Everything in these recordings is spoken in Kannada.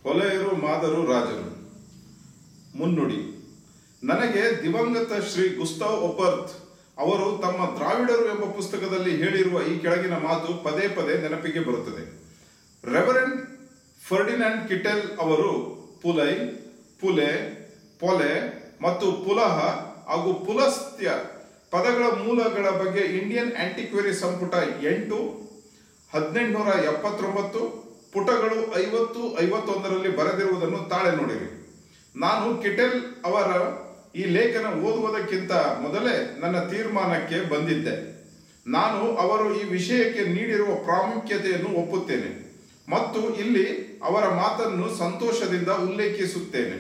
ಹೊಲೆಯರು ಮಾದರು ರಾಜರು. ಮುನ್ನುಡಿ. ನನಗೆ ದಿವಂಗತ ಶ್ರೀ ಗುಸ್ತಾವ್ ಒಪರ್ತ್ ಅವರು ತಮ್ಮ ದ್ರಾವಿಡರು ಎಂಬ ಪುಸ್ತಕದಲ್ಲಿ ಹೇಳಿರುವ ಈ ಕೆಳಗಿನ ಮಾತು ಪದೇ ಪದೇ ನೆನಪಿಗೆ ಬರುತ್ತದೆ. ರೆವರೆಂಡ್ ಫರ್ಡಿನಾಂಡ್ ಕಿಟೆಲ್ ಅವರು ಪುಲೈ, ಪುಲೆ, ಪೊಲೆ ಮತ್ತು ಪುಲಹ ಹಾಗೂ ಪುಲಸ್ತ್ಯ ಪದಗಳ ಮೂಲಗಳ ಬಗ್ಗೆ ಇಂಡಿಯನ್ ಆಂಟಿಕ್ವೇರಿ ಸಂಪುಟ 8 1879 ಪುಟಗಳು 50-51ರಲ್ಲಿ ಬರೆದಿರುವುದನ್ನು ತಾಳೆ ನೋಡಿರಿ. ನಾನು ಕಿಟೆಲ್ ಅವರ ಈ ಲೇಖನ ಓದುವುದಕ್ಕಿಂತ ಮೊದಲೇ ನನ್ನ ತೀರ್ಮಾನಕ್ಕೆ ಬಂದಿದ್ದೆ. ನಾನು ಅವರು ಈ ವಿಷಯಕ್ಕೆ ನೀಡಿರುವ ಪ್ರಾಮುಖ್ಯತೆಯನ್ನು ಒಪ್ಪುತ್ತೇನೆ ಮತ್ತು ಇಲ್ಲಿ ಅವರ ಮಾತನ್ನು ಸಂತೋಷದಿಂದ ಉಲ್ಲೇಖಿಸುತ್ತೇನೆ.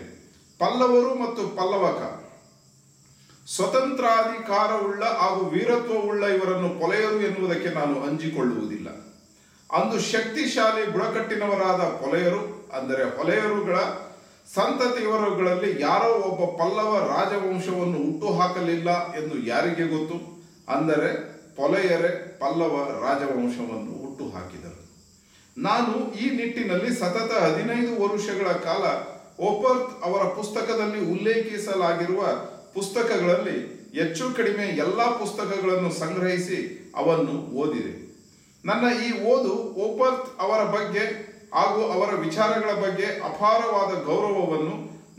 ಪಲ್ಲವರು ಮತ್ತು ಪಲ್ಲವಕ ಸ್ವತಂತ್ರಾಧಿಕಾರವುಳ್ಳ ಹಾಗೂ ವೀರತ್ವವುಳ್ಳ ಇವರನ್ನು ಪೊಲೆಯರು ಎನ್ನುವುದಕ್ಕೆ ನಾನು ಅಂಜಿಕೊಳ್ಳುವುದಿಲ್ಲ. ಅಂದು ಶಕ್ತಿಶಾಲಿ ಬುಡಕಟ್ಟಿನವರಾದ ಪೊಲೆಯರು ಅಂದರೆ ಹೊಲೆಯರುಗಳ ಸಂತತಿಯವರುಗಳಲ್ಲಿ ಯಾರೋ ಒಬ್ಬ ಪಲ್ಲವ ರಾಜವಂಶವನ್ನು ಹುಟ್ಟು ಹಾಕಲಿಲ್ಲ ಎಂದು ಯಾರಿಗೆ ಗೊತ್ತು? ಅಂದರೆ ಪೊಲೆಯರೇ ಪಲ್ಲವ ರಾಜವಂಶವನ್ನು ಹುಟ್ಟು ಹಾಕಿದರು. ನಾನು ಈ ನಿಟ್ಟಿನಲ್ಲಿ ಸತತ 15 ವರುಷಗಳ ಕಾಲ ಒಪರ್ತ್ ಅವರ ಪುಸ್ತಕದಲ್ಲಿ ಉಲ್ಲೇಖಿಸಲಾಗಿರುವ ಪುಸ್ತಕಗಳಲ್ಲಿ ಹೆಚ್ಚು ಕಡಿಮೆ ಎಲ್ಲ ಪುಸ್ತಕಗಳನ್ನು ಸಂಗ್ರಹಿಸಿ ಅವನ್ನು ಓದಿದೆ. ನನ್ನ ಈ ಓದು ಒಪರ್ತ್ ಅವರ ಬಗ್ಗೆ ಹಾಗೂ ಅವರ ವಿಚಾರಗಳ ಬಗ್ಗೆ ಅಪಾರವಾದ ಗೌರವವನ್ನು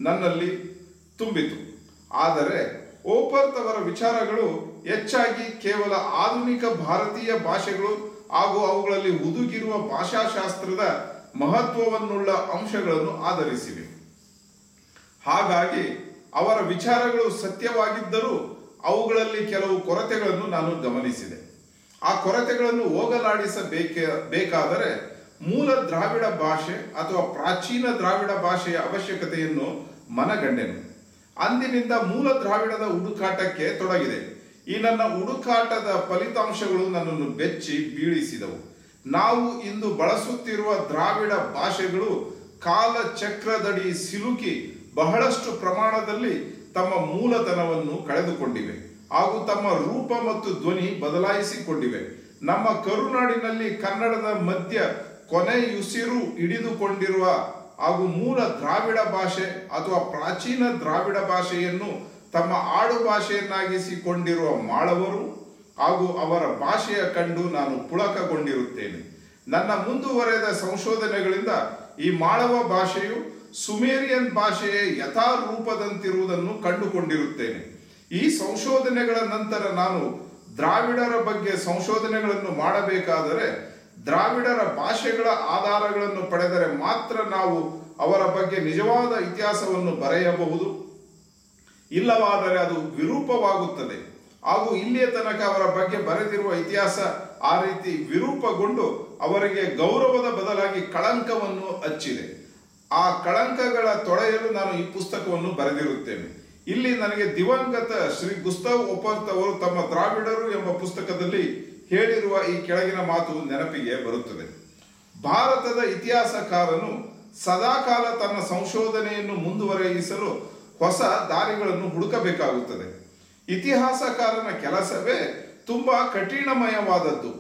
ನನ್ನಲ್ಲಿ ತುಂಬಿತು. ಆದರೆ ಒಪರ್ತ್ ಅವರ ವಿಚಾರಗಳು ಹೆಚ್ಚಾಗಿ ಕೇವಲ ಆಧುನಿಕ ಭಾರತೀಯ ಭಾಷೆಗಳು ಹಾಗೂ ಅವುಗಳಲ್ಲಿ ಹುದುಗಿರುವ ಭಾಷಾಶಾಸ್ತ್ರದ ಮಹತ್ವವನ್ನುಳ್ಳ ಅಂಶಗಳನ್ನು ಆಧರಿಸಿವೆ. ಹಾಗಾಗಿ ಅವರ ವಿಚಾರಗಳು ಸತ್ಯವಾಗಿದ್ದರೂ ಅವುಗಳಲ್ಲಿ ಕೆಲವು ಕೊರತೆಗಳನ್ನು ನಾನು ಗಮನಿಸಿದೆ. ಆ ಕೊರತೆಗಳನ್ನು ಹೋಗಲಾಡಿಸಬೇಕಾದರೆ ಮೂಲ ದ್ರಾವಿಡ ಭಾಷೆ ಅಥವಾ ಪ್ರಾಚೀನ ದ್ರಾವಿಡ ಭಾಷೆಯ ಅವಶ್ಯಕತೆಯನ್ನು ಮನಗಂಡೆನು. ಅಂದಿನಿಂದ ಮೂಲ ದ್ರಾವಿಡದ ಹುಡುಕಾಟಕ್ಕೆ ತೊಡಗಿದೆ. ಈ ನನ್ನ ಹುಡುಕಾಟದ ಫಲಿತಾಂಶಗಳು ನನ್ನನ್ನು ಬೆಚ್ಚಿ ಬೀಳಿಸಿದವು. ನಾವು ಇಂದು ಬಳಸುತ್ತಿರುವ ದ್ರಾವಿಡ ಭಾಷೆಗಳು ಕಾಲಚಕ್ರದಡಿ ಸಿಲುಕಿ ಬಹಳಷ್ಟು ಪ್ರಮಾಣದಲ್ಲಿ ತಮ್ಮ ಮೂಲತನವನ್ನು ಕಳೆದುಕೊಂಡಿವೆ ಹಾಗೂ ತಮ್ಮ ರೂಪ ಮತ್ತು ಧ್ವನಿ ಬದಲಾಯಿಸಿಕೊಂಡಿವೆ. ನಮ್ಮ ಕರುನಾಡಿನಲ್ಲಿ ಕನ್ನಡದ ಮಧ್ಯ ಕೊನೆಯುಸಿರು ಹಿಡಿದುಕೊಂಡಿರುವ ಹಾಗೂ ಮೂಲ ದ್ರಾವಿಡ ಭಾಷೆ ಅಥವಾ ಪ್ರಾಚೀನ ದ್ರಾವಿಡ ಭಾಷೆಯನ್ನು ತಮ್ಮ ಆಡು ಭಾಷೆಯನ್ನಾಗಿಸಿಕೊಂಡಿರುವ ಮಾಳವರು ಹಾಗೂ ಅವರ ಭಾಷೆಯ ಕಂಡು ನಾನು ಪುಳಕಗೊಂಡಿರುತ್ತೇನೆ. ನನ್ನ ಮುಂದುವರೆದ ಸಂಶೋಧನೆಗಳಿಂದ ಈ ಮಾಳವ ಭಾಷೆಯು ಸುಮೇರಿಯನ್ ಭಾಷೆಯ ಯಥಾರೂಪದಂತಿರುವುದನ್ನು ಕಂಡುಕೊಂಡಿರುತ್ತೇನೆ. ಈ ಸಂಶೋಧನೆಗಳ ನಂತರ ನಾನು ದ್ರಾವಿಡರ ಬಗ್ಗೆ ಸಂಶೋಧನೆಗಳನ್ನು ಮಾಡಬೇಕಾದರೆ ದ್ರಾವಿಡರ ಭಾಷೆಗಳ ಆಧಾರಗಳನ್ನು ಪಡೆದರೆ ಮಾತ್ರ ನಾವು ಅವರ ಬಗ್ಗೆ ನಿಜವಾದ ಇತಿಹಾಸವನ್ನು ಬರೆಯಬಹುದು. ಇಲ್ಲವಾದರೆ ಅದು ವಿರೂಪವಾಗುತ್ತದೆ ಹಾಗೂ ಇಲ್ಲಿಯ ತನಕ ಅವರ ಬಗ್ಗೆ ಬರೆದಿರುವ ಇತಿಹಾಸ ಆ ರೀತಿ ವಿರೂಪಗೊಂಡು ಅವರಿಗೆ ಗೌರವದ ಬದಲಾಗಿ ಕಳಂಕವನ್ನು ಹಚ್ಚಿದೆ. ಆ ಕಳಂಕಗಳ ತೊಳೆಯಲು ನಾನು ಈ ಪುಸ್ತಕವನ್ನು ಬರೆದಿರುತ್ತೇನೆ. ಇಲ್ಲಿ ನನಗೆ ದಿವಂಗತ ಶ್ರೀ ಗುಸ್ತಾವ್ ಒಪರ್ತ್ ಅವರು ತಮ್ಮ ದ್ರಾವಿಡರು ಎಂಬ ಪುಸ್ತಕದಲ್ಲಿ ಹೇಳಿರುವ ಈ ಕೆಳಗಿನ ಮಾತು ನೆನಪಿಗೆ ಬರುತ್ತದೆ. ಭಾರತದ ಇತಿಹಾಸಕಾರನು ಸದಾಕಾಲ ತನ್ನ ಸಂಶೋಧನೆಯನ್ನು ಮುಂದುವರೆಯಿಸಲು ಹೊಸ ದಾರಿಗಳನ್ನು ಹುಡುಕಬೇಕಾಗುತ್ತದೆ. ಇತಿಹಾಸಕಾರನ ಕೆಲಸವೇ ತುಂಬಾ ಕಠಿಣಮಯವಾದದ್ದು.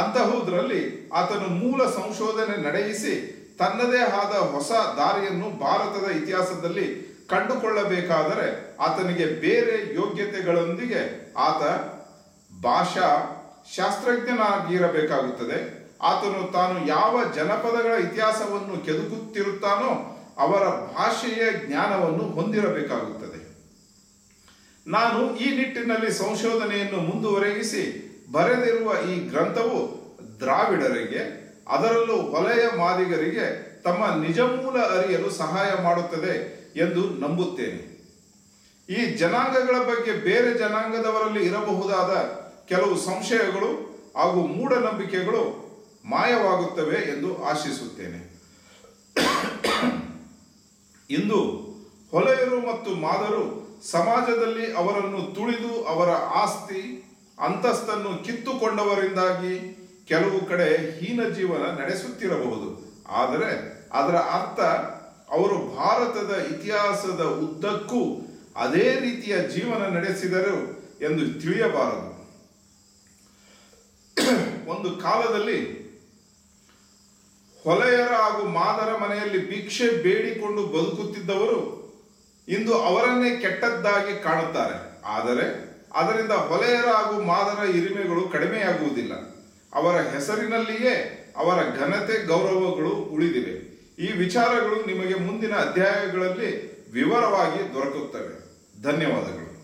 ಅಂತಹುದರಲ್ಲಿ ಆತನು ಮೂಲ ಸಂಶೋಧನೆ ನಡೆಯಿಸಿ ತನ್ನದೇ ಆದ ಹೊಸ ದಾರಿಯನ್ನು ಭಾರತದ ಇತಿಹಾಸದಲ್ಲಿ ಕಂಡುಕೊಳ್ಳಬೇಕಾದರೆ ಆತನಿಗೆ ಬೇರೆ ಯೋಗ್ಯತೆಗಳೊಂದಿಗೆ ಆತ ಭಾಷಾ ಶಾಸ್ತ್ರಜ್ಞನಾಗಿರಬೇಕಾಗುತ್ತದೆ. ಆತನು ತಾನು ಯಾವ ಜನಪದಗಳ ಇತಿಹಾಸವನ್ನು ಕೆದಕುತ್ತಿರುತ್ತಾನೋ ಅವರ ಭಾಷೆಯ ಜ್ಞಾನವನ್ನು ಹೊಂದಿರಬೇಕಾಗುತ್ತದೆ. ನಾನು ಈ ನಿಟ್ಟಿನಲ್ಲಿ ಸಂಶೋಧನೆಯನ್ನು ಮುಂದುವರೆಗಿಸಿ ಬರೆದಿರುವ ಈ ಗ್ರಂಥವು ದ್ರಾವಿಡರಿಗೆ, ಅದರಲ್ಲೂ ಹೊಲೆಯ ಮಾದಿಗರಿಗೆ ತಮ್ಮ ನಿಜ ಮೂಲ ಅರಿಯಲು ಸಹಾಯ ಮಾಡುತ್ತದೆ ಎಂದು ನಂಬುತ್ತೇನೆ. ಈ ಜನಾಂಗಗಳ ಬಗ್ಗೆ ಬೇರೆ ಜನಾಂಗದವರಲ್ಲಿ ಇರಬಹುದಾದ ಕೆಲವು ಸಂಶಯಗಳು ಹಾಗೂ ಮೂಢನಂಬಿಕೆಗಳು ಮಾಯವಾಗುತ್ತವೆ ಎಂದು ಆಶಿಸುತ್ತೇನೆ. ಇಂದು ಹೊಲೆಯರು ಮತ್ತು ಮಾದರು ಸಮಾಜದಲ್ಲಿ ಅವರನ್ನು ತುಳಿದು ಅವರ ಆಸ್ತಿ ಅಂತಸ್ತನ್ನು ಕಿತ್ತುಕೊಂಡವರಿಂದಾಗಿ ಕೆಲವು ಕಡೆ ಹೀನ ಜೀವನ ನಡೆಸುತ್ತಿರಬಹುದು. ಆದರೆ ಅದರ ಅರ್ಥ ಅವರು ಭಾರತದ ಇತಿಹಾಸದ ಉದ್ದಕ್ಕೂ ಅದೇ ರೀತಿಯ ಜೀವನ ನಡೆಸಿದರು ಎಂದು ತಿಳಿಯಬಾರದು. ಒಂದು ಕಾಲದಲ್ಲಿ ಹೊಲೆಯರ ಹಾಗೂ ಮಾದರ ಮನೆಯಲ್ಲಿ ಭಿಕ್ಷೆ ಬೇಡಿಕೊಂಡು ಬದುಕುತ್ತಿದ್ದವರು ಇಂದು ಅವರನ್ನೇ ಕೆಟ್ಟದ್ದಾಗಿ ಕಾಣುತ್ತಾರೆ. ಆದರೆ ಅದರಿಂದ ಹೊಲೆಯರ ಹಾಗೂ ಮಾದರ ಹಿರಿಮೆಗಳು ಕಡಿಮೆಯಾಗುವುದಿಲ್ಲ. ಅವರ ಹೆಸರಿನಲ್ಲಿಯೇ ಅವರ ಘನತೆ ಗೌರವಗಳು ಉಳಿದಿವೆ. ಈ ವಿಚಾರಗಳು ನಿಮಗೆ ಮುಂದಿನ ಅಧ್ಯಾಯಗಳಲ್ಲಿ ವಿವರವಾಗಿ ದೊರಕುತ್ತವೆ. ಧನ್ಯವಾದಗಳು.